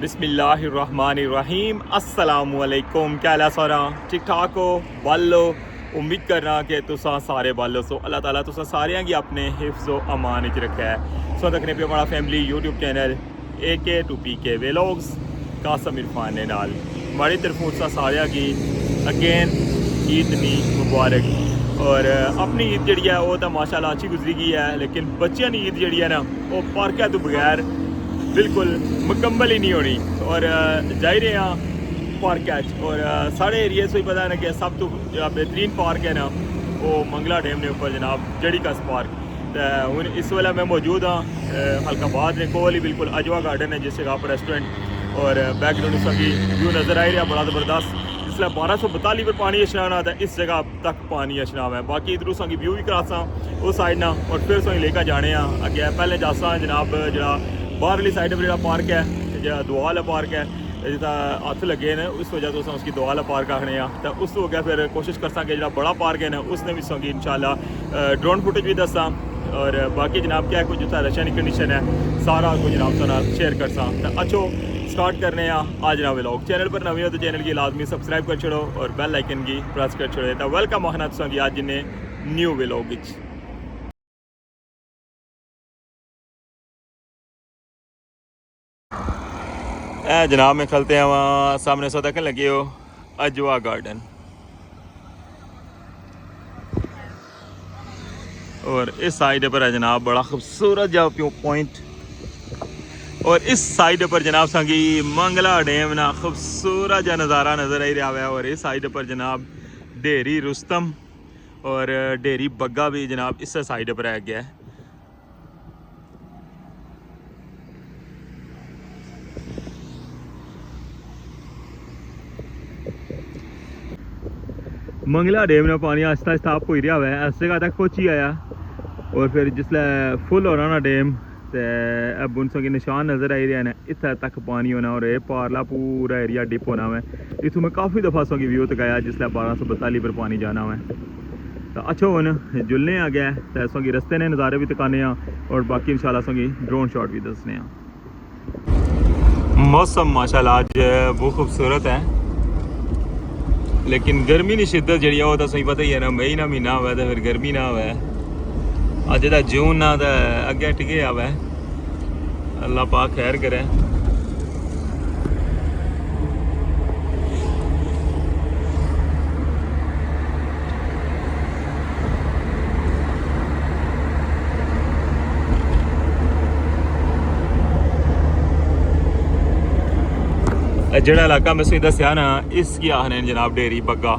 बिस्मिल्लाहिर्रहमानिर्रहीम अस्सलामुअलैकुम। क्या हाल है सारा? ठीक ठाक हो? बालो उम्मीद करना कि तुसा सारे बालो सो अल्लाह ताला तुसा सारियां गी अपने हिफ्ज़ व अमान च रखा है। सो तकने पे हमारा family YouTube channel AK2PK vlogs Kasam Irfan ने नाल हमारी तरफों सा सारियां गी अगेन ईद दी मुबारक। और अपनी ईद जी है वो तो माशाल्लाह अच्छी गुजरी गई है, लेकिन बच्चों की ईद जी है ना वो पार्क तो बगैर बिल्कुल मुकम्मल ही नहीं होनी। और जा रहे हैं पार्क और साढ़े एरिए से ही पता है ना कि सब तो जो बेहतरीन पार्क है ना वो मंगला डैम के ऊपर जनाब जड़ी कस पार्क। तो हूँ इस वेले मैं मौजूद हाँ हल्काबाद ने कोल ही बिल्कुल अजवा गार्डन है जिस जगह पर रेस्टोरेंट और बैकग्राउंड उसकी व्यू नज़र आ रहा बड़ा ज़बरदस्त। इसलिए 1242 पर पानी अशनान आता है, इस जगह तक पानी अशनान है। बाकी इधरों संगी व्यू भी करासा उस साइड ना और फिर संगी लेकर जाने अगे पहले जासा जनाब जरा बाहरली साइड पर जो पार्क है जो दुआ वाला पार्क है जिदा हथ लगे ने उस वजह तो उसकी दुआ वाला पार्क आखने तो उस तो अगर फिर कोशिश कर सकें जो बड़ा पार्क है ना उसने भी संगी इंशाल्लाह ड्रोन फुटेज भी दसा और बाकी जनाब क्या कुछ जितना रशियन कंडीशन है सारा कुछ जनाब सारा शेयर कर सा। तो अच्छो स्टार्ट करने आज ना व्लॉग। चैनल पर नवी हो तो चैनल की लाजमी सबसक्राइब कर छोड़ो और बेल आइकन की प्रेस कर छोड़ो। तो वेलकम आखना तुसा आज जिन्हें न्यू व्लॉग। जनाब में खलते हैं वहाँ सामने सौ तक लगे हो अजवा गार्डन और इस साइड पर है जनाब बड़ा खूबसूरत जा पॉइंट और इस साइड पर जनाब संगी मंगला डैम ना खूबसूरत जा नज़ारा नज़र आ रहा है। और इस साइड पर जनाब डेरी रुस्तम और डेरी बग्गा भी जनाब इस साइड पर है गया है। मंगला डैम ने पानी आस्ता आस्ता आप हो रहा है इस जगह तक पहुंची आया और फिर जिसले फुल हो रहा ना डैम तो अब उनसों के निशान नज़र आ रहे हैं इतना तक पानी होना और पारला पूरा एरिया डिप होना है। इतों मैं काफ़ी दफ़ा सौ की व्यू तक आया जिसले 1242 पर पानी जाना है। तो अच्छा हूँ जुलने आ गया तो सौ की रस्ते ने नज़ारे भी तकाने और बाकी इंशाल्लाह सौ की ड्रोन शॉट भी दसने। मौसम माशाल्लाह आज बहुत खूबसूरत है, लेकिन गर्मी की शिद्दत जी वो तो सही पता ही है ना, मई ना महीना हुआ तो फिर गर्मी ना हुआ अज तो जून ना तो अगे टिके आवे। अल्लाह पाक खैर करे। जड़ा इलाका मैं तुझे दसिया ना इसकी आखने जनाब डेरी बग्गा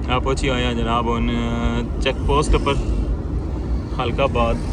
आप पहुंची आए हैं जनाब उन चेक पोस्ट पर हल्काबाद।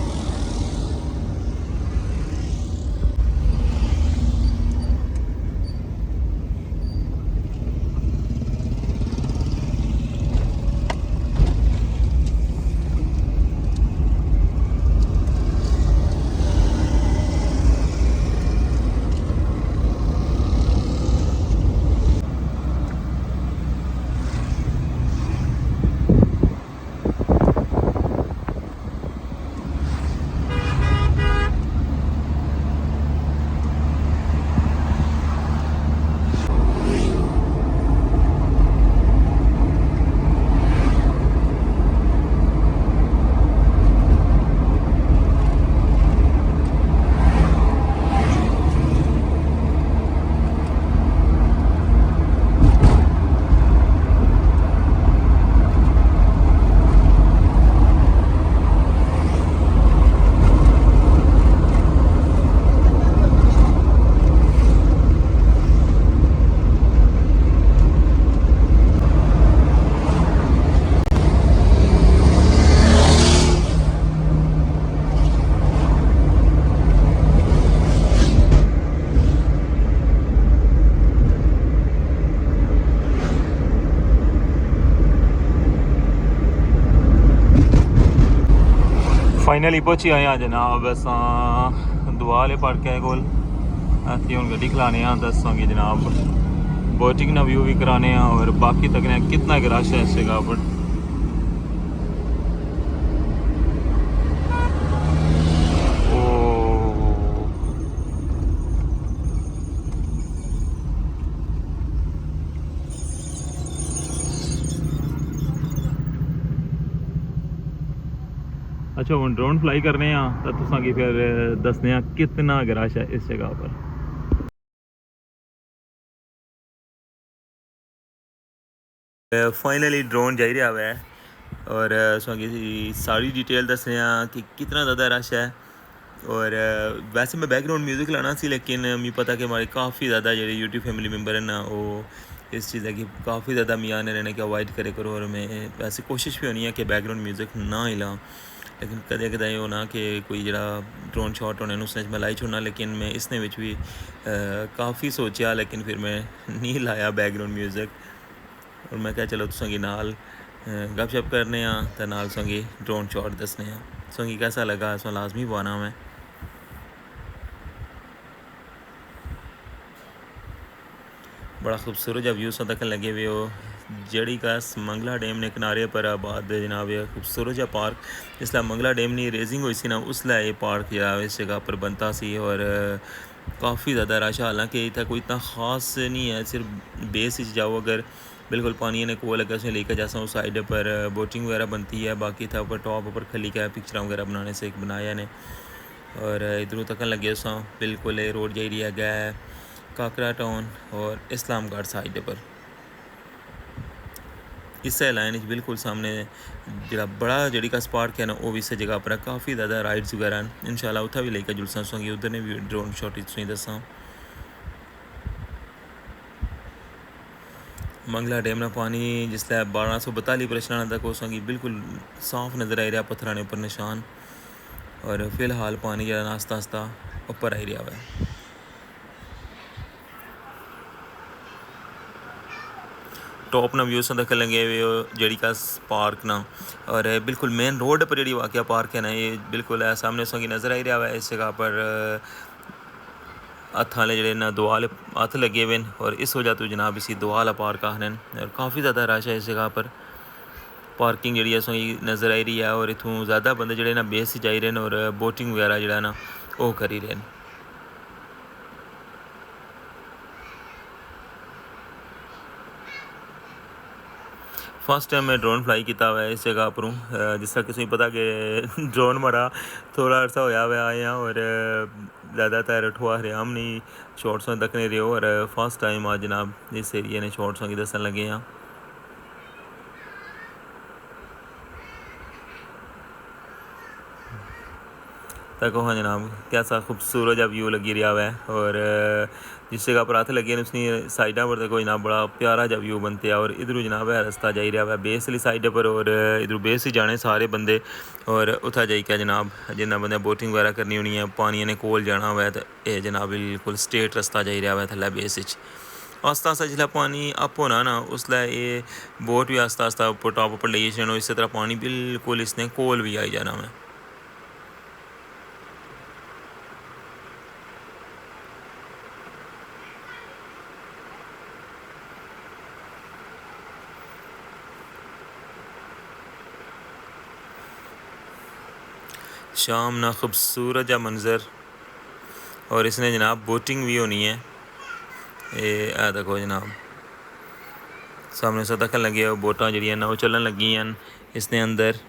फाइनली पहुंची आए हैं जनाब अस दुआ वाले पार्क है कोल असी हूँ गड्डी खलाने दसांगे जनाब बोटिंग ना व्यू भी कराने और बाकी तक कितना रश है इस जगह पर। अच्छा हम ड्रोन फ्लाई करने तो तुसा की फिर दसने कितना रश है इस जगह पर। फाइनली ड्रोन जा रहा है और सारी डिटेल दसने कि कितना ज़्यादा रश है। और वैसे मैं बैकग्राउंड म्यूज़िक लाना सी लेकिन मिगी पता कि हमारे काफ़ी ज़्यादा जो यूट्यूब फैमिली मेंबर हैं ना वो इस चीज़ है कि काफ़ी ज़्यादा मी आने रहने की अवॉइड करे करो। और मैं वैसे कोशिश भी होनी है कि बैकग्राउंड म्यूज़िक ना ही लां, लेकिन कदे कदें होना कि कोई जरा ड्रोन शॉट होने उसने मैं लाई छोड़ना, लेकिन मैं इसने भी काफ़ी सोचा लेकिन फिर मैं नहीं लाया बैकग्राउंड म्यूज़िक। और मैं क्या चलो तुसें नाल गपशप करने तो नाल तुसें ड्रोन शॉट दसने तुसें कैसा लगा इसमें लाजमी पाना मैं। बड़ा खूबसूरत जब व्यू तक लगे हुए हो जड़ी का मंगला डैम ने किनारे पर आबाद जनाब ये खूबसूरत जहा पार्क जिसला मंगला डैम की रेजिंग हुई सी ना उसला ये पार्क या इस जगह पर बनता सी। और काफ़ी ज़्यादा रश, हालांकि इतना कोई इतना ख़ास नहीं है, सिर्फ बेस जाओ अगर बिल्कुल पानी ने को लगा उसमें लेकर जैसा उस साइड पर बोटिंग वगैरह बनती है, बाकी था ऊपर टॉप ऊपर खली का पिक्चर वगैरह बनाने से एक बनाया ने। और इधरों तक लगे उस बिल्कुल रोड जा रही है काकरा टाउन और इस्लामगढ़ साइड पर इस लाइन बिल्कुल सामने जरा बड़ा जड़ी का स्पार्क है ना वो भी इस जगह पर काफ़ी ज़्यादा राइड्स वगैरह इंशाल्लाह उत्थे भी लेकर जुलसा सोंगी उधर ने भी ड्रोन शॉट तुसें दसा। मंगला डैम ना पानी जिसलै 1242 प्रश्न तक होगी बिल्कुल साफ नज़र आई रहा पत्थर ने ऊपर निशान। और फिलहाल पानी जरा आस्ता आस्ता ऊपर आई रहा है। टॉप ना व्यूज़ तक लगे हुए जड़ी का पार्क ना और बिल्कुल मेन रोड पर जी वाक़ पार्क है ना ये बिल्कुल है सामने उसकी नज़र आई रहा है। इस जगह पर हथ वाले जड़े ना दुआ हथ लगे हुए हैं और इस वजह तो जनाब इसी दुआ वाला पार्क आखने और काफ़ी ज़्यादा रश है इस जगह पर। पार्किंग जी असेंगी नज़र आई रही है और इतों ज़्यादा बंदे जड़े ना बेस जाई रहे हैं और बोटिंग वगैरह जड़ा ना वो करी रहे हैं। फर्स्ट टाइम मैं ड्रोन फ्लाई किया हुआ है इस जगह पर जिस तरह किसी पता कि ड्रोन मारा थोड़ा अर्सा होया हुआ आए हैं और ज़्यादातर ठुआ हरियाम नहीं शॉर्ट्स तक नहीं रहे और फर्स्ट टाइम आज जनाब इस एरिए ने शॉर्ट्स की दसन लगे हैं। तक हाँ जनाब कैसा खूबसूरत जब व्यू लगी रहा है और जिस जगह पर हथ लगे उसकी साइडा पर देखो जनाब बड़ा प्यारा जब व्यू बनते हैं। और इधरों जनाब है रास्ता जा रहा है बेस वाली साइड पर और इधरों बेस ही जाने सारे बंदे और उत्थे जाई क्या जनाब जिन्हें बंदे बोटिंग वगैरह करनी होनी है पानी ने कोल जाना हुआ तो यह जनाब बिल्कुल स्ट्रेट रास्ता जा रहा है थल्ले बेस आस्ता आस्ता जिसला पानी अप होना ना उसलै ये बोट भी आस्ता आस्ता उपर टॉप उपर ले जाना इस तरह पानी बिल्कुल इसने कोल भी आई जाना मैं। शाम ना खूबसूरत जा मंज़र और इसने जनाब बोटिंग भी होनी है। ये देखो जनाब सामने से दखन लगे हो बोटा जड़ियाँ ना वो चलन लगी हैं इसने अंदर।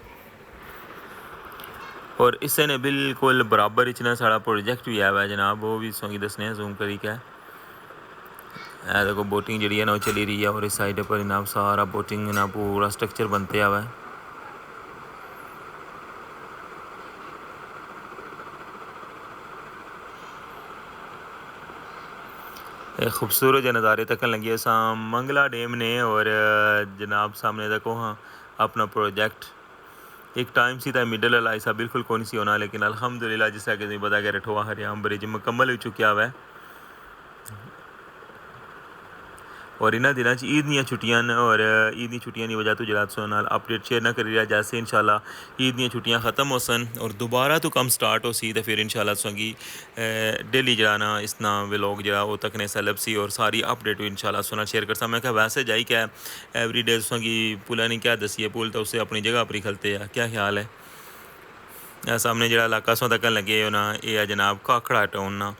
और इससे ने बिल्कुल बराबर इचना साड़ा प्रोजेक्ट भी आया हुआ है जनाब वो भी सोंगी दसने जूम करी क्या है देखो बोटिंग जड़ी है ना वो चली रही है और इस साइड पर जनाब सारा बोटिंग ना पूरा स्ट्रक्चर बनते हुआ है। खूबसूरत नज़ारे तक लगे साम मंगला डैम ने और जनाब सामने देखो हाँ अपना प्रोजेक्ट एक टाइम सी था मिडल वाला ऐसा बिल्कुल कौन सी होना, लेकिन अल्हम्दुलिल्लाह जिस तरह कि पता कि रठवा हरियाम ब्रिज मुकम्मल हो चुका हुआ है। और इन्होंने दिनों ईद दी छुट्टियां और ईद दी छुट्टियां की वजह तो जरा नाल अपडेट शेयर ना करी रहा जैसे इंशाल्लाह ईद दी छुट्टियां ख़त्म हो सन और दोबारा तो कम स्टार्ट हो सी तो फिर इंशाल्लाह तुसेंगी डेली जरा ना इस ना व्लॉग जरा वो तकने सैलब सी और सारी अपडेट इंशाल्लाह सुना शेयर करता। मैं क्या वैसे जाई क्या एवरी डे तुसेंगी पुला नहीं क्या दसी पुल तो उससे अपनी जगह पर ही खलते हैं क्या ख्याल है। सामने जरा इलाका सौ तक लगे हो ना ये जनाब काखड़ा टाउन ना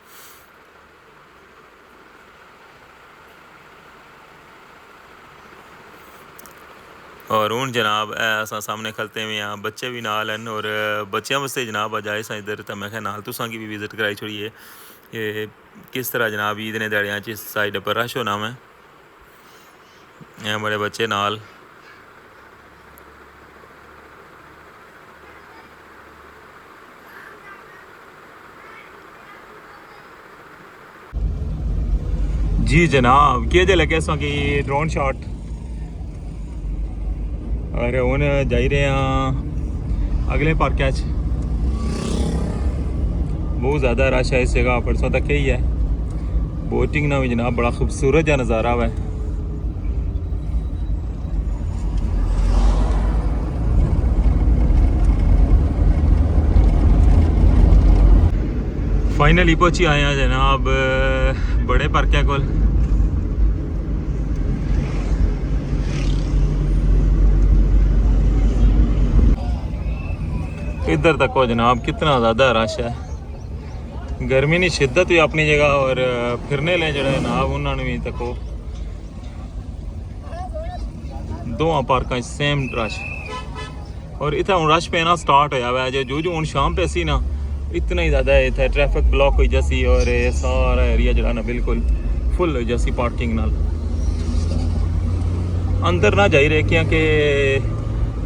और हूँ जनाब असां सामने खलते हुए हाँ, बच्चे भी नाल हैं और बच्चों वास्ते जनाब अज आए इधर तो मैं नाल तुसां की भी विजिट कराई छोड़िए ये किस तरह जनाब ईद ने दिहाड़ियां इस साइड पर रश होना मैं बड़े बच्चे नाल जी जनाब केह् लगे असां की ड्रोन शॉट और हूँ जाई रहे हैं अगले पार्क बहुत ज़्यादा रश है इस जगह परसों तक ही है बोटिंग ना भी जनाब बड़ा खूबसूरत जहा नज़ारा हुआ है फाइनली पहुंची आए हैं जनाब बड़े पार्क को इधर तक हो जनाब कितना ज़्यादा रश है गर्मी की शिद्दत भी अपनी जगह और फिरने ले जड़े जनाब उन्होंने भी तको दोवां पार्क सेम रश और इतना हूँ रश पैना स्टार्ट होया हुआ है जो हूँ शाम पे सी ना इतना ही ज़्यादा इतना ट्रैफिक ब्लॉक हो जैसी और ये सारा एरिया जरा ना बिल्कुल फुल हो जैसी पार्किंग नाल अंदर ना जाई रहे क्योंकि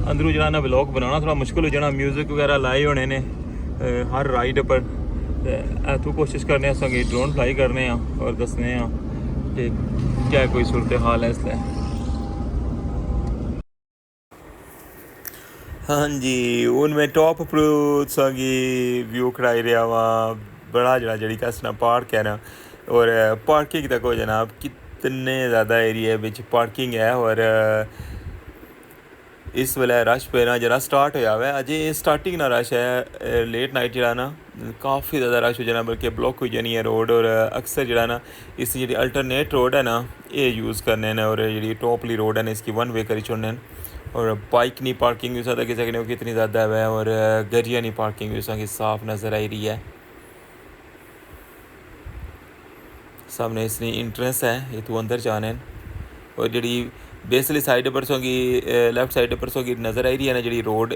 अंदरों जरा ना ब्लॉग बनाना थोड़ा मुश्किल हो जाना म्यूजिक वगैरह लाए होने ने हर राइड पर इतों कोशिश करने असें ड्रोन फ्लाई करने और दसने कि क्या कोई सूरत हाल है इसलिए हाँ जी हूँ मैं टॉप पर व्यू कराई रहा वहाँ बड़ा जरा जड़ी कसना पार्क है ना और पार्किंग तक हो जनाब कितने ज़्यादा एरिया बिच पार्किंग है और इस वेले रश पेना जरा स्टार्ट होया हुआ है अजे स्टार्टिंग ना रश है लेट नाइट जरा ना काफ़ी ज़्यादा रश हो जाना बल्कि ब्लॉक हो जानी है रोड और अक्सर जरा ना इस जी अल्टरनेट रोड है ना ये यूज़ करने न और जी टॉपली रोड है ना इसकी वन वे करी छोड़ने और बाइक नहीं पार्किंग भी सादा किसी हो कितनी ज़्यादा है और गरिया नहीं पार्किंग भी उसकी साफ नज़र आई रही है सामने इसकी इंट्रेंस है ये तू अंदर जाने और जी बेसली साइड पर सोगी लैफ्ट साइड पर सोगी नज़र आई रही है ना जी रोड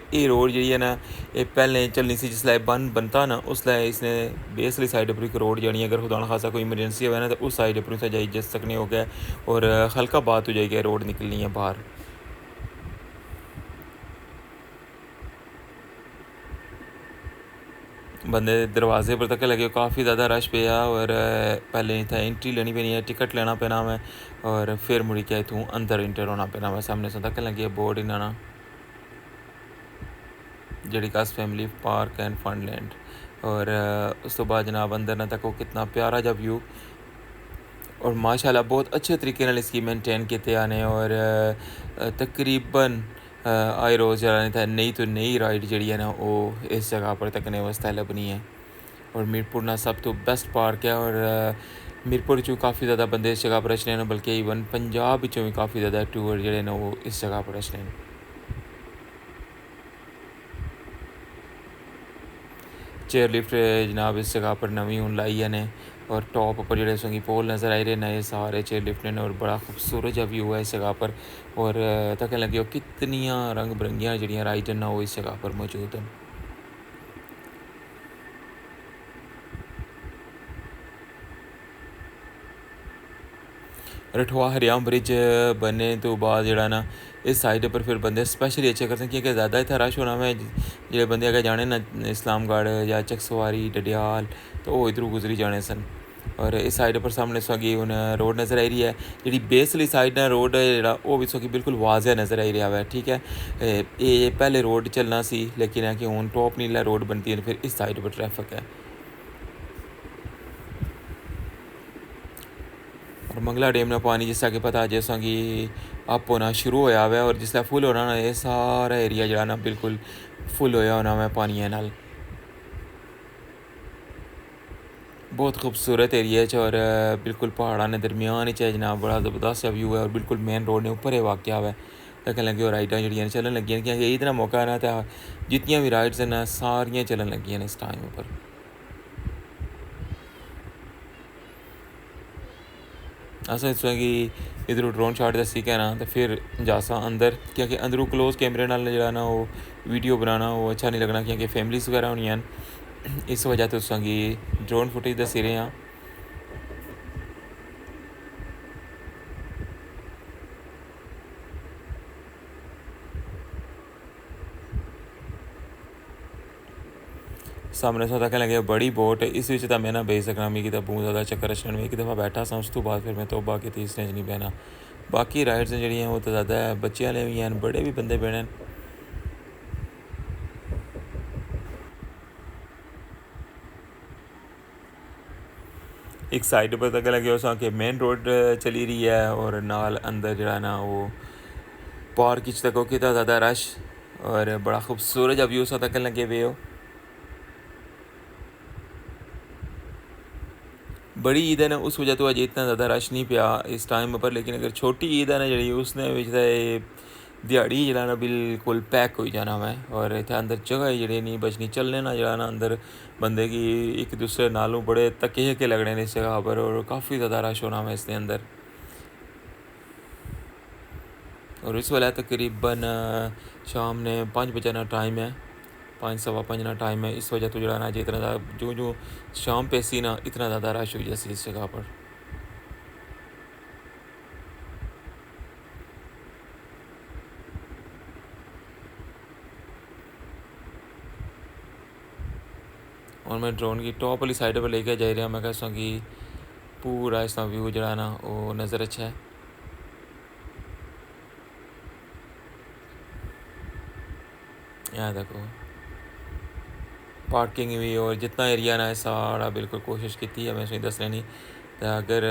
जी है ना ये पहले चलनी सी जिसलै बन बनता ना उसलै इसने बेसली साइड पर एक रोड जानी अगर खुदा ना खासा कोई इमरजेंसी हो ना तो उस साइड पर जाई जा सकने हो गया और हल्का बात हो जाएगी रोड निकलनी है बाहर बंदे दरवाजे पर तक लगे काफ़ी ज़्यादा रश पे और पहले इतना एंट्री लेनी पैनी है टिकट लेना पैना मैं और फिर मुड़ी क्या इतों अंदर इंटर होना पैना मैं सामने से तक लगी बोर्ड इन्होंने जड़ी कास फैमिली पार्क एंड फनलैंड और उस तो बाद जनाब अंदर ना तक कितना प्यारा जा व्यू और माशाल्लाह बहुत अच्छे तरीके नाल इसकी मेनटेन किए आने और तकरीबन आए रोज़ जरा था नई तो नई राइड जी है ना वो इस जगह पर तकने वास्ते लभनी है और मीरपुर ना सब तो बेस्ट पार्क है और मीरपुर चो काफ़ी ज़्यादा बंदे इस जगह पर अच्छे बल्कि ईवन पंजाब चो भी काफ़ी ज़्यादा टूर जोड़े ना वो इस जगह पर अच्छे चेयर लिफ्ट जनाब इस जगह पर नवी हूँ लाई है ने और टॉप पर जोड़े संगी पोल नज़र आई रहे नए सारे चेयर लिफ्ट ने और बड़ा खूबसूरत जहा व्यू है इस जगह पर और तक लगे कितनियाँ रंग बिरंगियाँ जड़ियाँ राइड ना वो इस जगह पर मौजूद हैं रठवा हरियाम ब्रिज बनने तो बाद जड़ा ना इस साइड पर फिर बंदे स्पेशली अच्छे करते हैं क्योंकि ज़्यादा इतना रश होना में जो बंदे अगर जाने ना इस्लामगढ़ या चकसवारी डडियाल तो वो इधरों गुजरी जाने सन और इस साइड पर सामने सगी हूँ रोड नज़र आई रही है जी बेसली साइड ना रोड है वो भी सगी बिल्कुल वाजह नज़र आई रहा है ठीक है ये पहले रोड चलना सी लेकिन है कि हूँ टॉप नीला रोड बनती है फिर इस साइड पर ट्रैफिक है और मंगला डैम ना पानी जिस कि पता जैसा कि अप होना शुरू होया हुआ और जिसला फुल होना ना ये सारा एरिया जरा ना बिल्कुल फुल होया होना मैं पानी नाल बहुत खूबसूरत एरिया है और बिल्कुल पहाड़ा ने दरमियान है जनाब बड़ा ज़बरदस्त व्यू है और बिल्कुल मेन रोड ने ऊपर है वाक़ हुआ है तक लगे और राइडां जड़ियाँ चलन लगी कि यही इतना मौका है ना तो जितनी भी राइड्स हैं ना सारियाँ चलन लगी इस टाइम पर असें इस कि इधरों ड्रोन शॉट दस्सी कहना तो फिर जासा अंदर, क्योंकि अंदरों क्लोज कैमरे नाल जेह्ड़ा ना ओह् वीडियो बनाना ओह् अच्छा नहीं लगना, क्योंकि फैमिलीज बगैरा होनियां न। इस वजह तो तुसें गी ड्रोन फुटेज दस्सी रहे हैं। सामने सौ तक लगे बड़ी बोट, इस विच तां मैं ना बेही सकना, मिगी तां बहुत ज़्यादा चक्कर अचन में। एक दफ़ा बैठा सा, उस तो बाद फिर मैं तौबा कीती, इसने च नहीं बहना। बाकी राइड्स जेह्ड़ियां ओह् तां ज़्यादा बच्चे आह्ले बी हैन, बड़े भी बंदे बने न। एक साइड पर तक लगे उस कि मेन रोड चली रही है और नाल अंदर जरा ना वो पार्क तक कितना ज़्यादा रश और बड़ा खूबसूरत व्यू सा तक लगे हुए हो। बड़ी ईद है ना, उस वजह तो अजे इतना ज़्यादा रश नहीं पिया इस टाइम पर, लेकिन अगर छोटी ईद है ना जी उसने दिहाड़ी जरा ना बिल्कुल पैक हो जाना मैं। और इतना अंदर जगह जी नहीं बचनी, चलने ना जरा ना अंदर बंदे की एक दूसरे नालों बड़े तके के लगने ने इस जगह पर, और काफ़ी ज़्यादा रश होना मैं इसके अंदर। और इस वेला तकरीबन शाम ने 5 बजे ना टाइम है, 5 सवा 5 ना टाइम है। इस वजह तो जरा ना जितना ज़्यादा जो जो शाम पे सी ना इतना ज़्यादा रश हो जैसी इस जगह पर। और मैं ड्रोन की टॉप वाली साइड पर लेके जा रहा, मैं कहता कि पूरा इसका व्यू जरा ना वो नज़र अच्छा है। यहाँ देखो पार्किंग भी और जितना एरिया ना सारा बिल्कुल कोशिश की है मैं उसमें दसने नहीं। तो अगर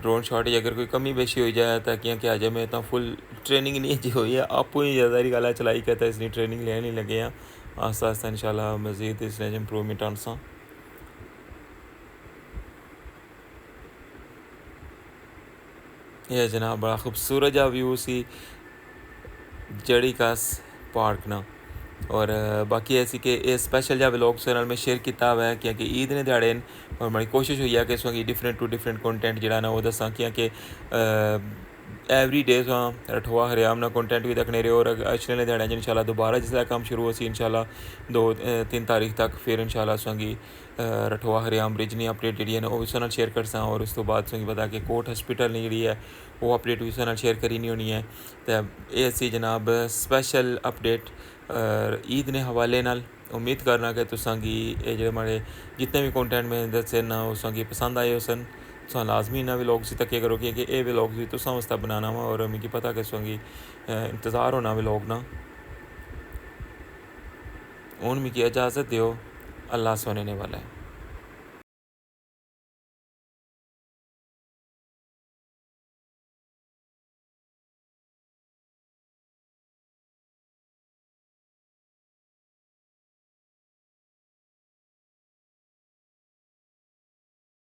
ड्रोन शॉट अगर कोई कमी बेशी हो जाए तो क्योंकि अजय में तो फुल ट्रेनिंग नहीं जी हुई है, आपू ही ज़्यादा गल चलाई कहता इसलिए ट्रेनिंग लेने लगे हैं। आस्ता आस्ता इंशाल्लाह मज़ीद इसमें इंप्रूवमेंट आनसा। यह जनाब बड़ा खूबसूरत जा व्यू सी जड़ी कास पार्क ना। और बाकी ऐसी कि ये स्पेशल जा व्लॉग्स नाल मैं शेयर किया हुआ है, क्योंकि ईद ने दिहाड़े और बड़ी कोशिश हुई है कि इसमें डिफरेंट टू डिफरेंट कंटेंट जरा ना वो दसा, क्योंकि एवरी डे रठवा हरियाम ना कंटेंट भी रखने रहे। और अगले ने दिहाड़े इंशाल्लाह दोबारा जिसला काम शुरू होसी इंशाल्लाह 2-3 तारीख तक, फिर इंशाल्लाह संगी रठवा हरियाम ब्रिज नी अपडेट जी है ना वो भी शेयर करसा। और उस तो बाद संगी पता कि कोट हॉस्पिटल ने जी है वो अपडेट भी शेयर करी नहीं होनी है। तो ये सी जनाब स्पेशल अपडेट ईद ने हवाले नाल। उम्मीद करना कि तुसांगी ये जो हमारे जितने भी कंटेंट में दसे ना उसकी पसंद आए सन। तुसा लाजमी इन्ना व्लॉग से तक करो कि ये व्लॉग भी तुसा वास्ते बनाना वा, और मिगी पता कि तुसांगी इंतज़ार होना व्लॉग ना। हूँ मिगी इजाज़त दो, अल्लाह सुनने वाला है।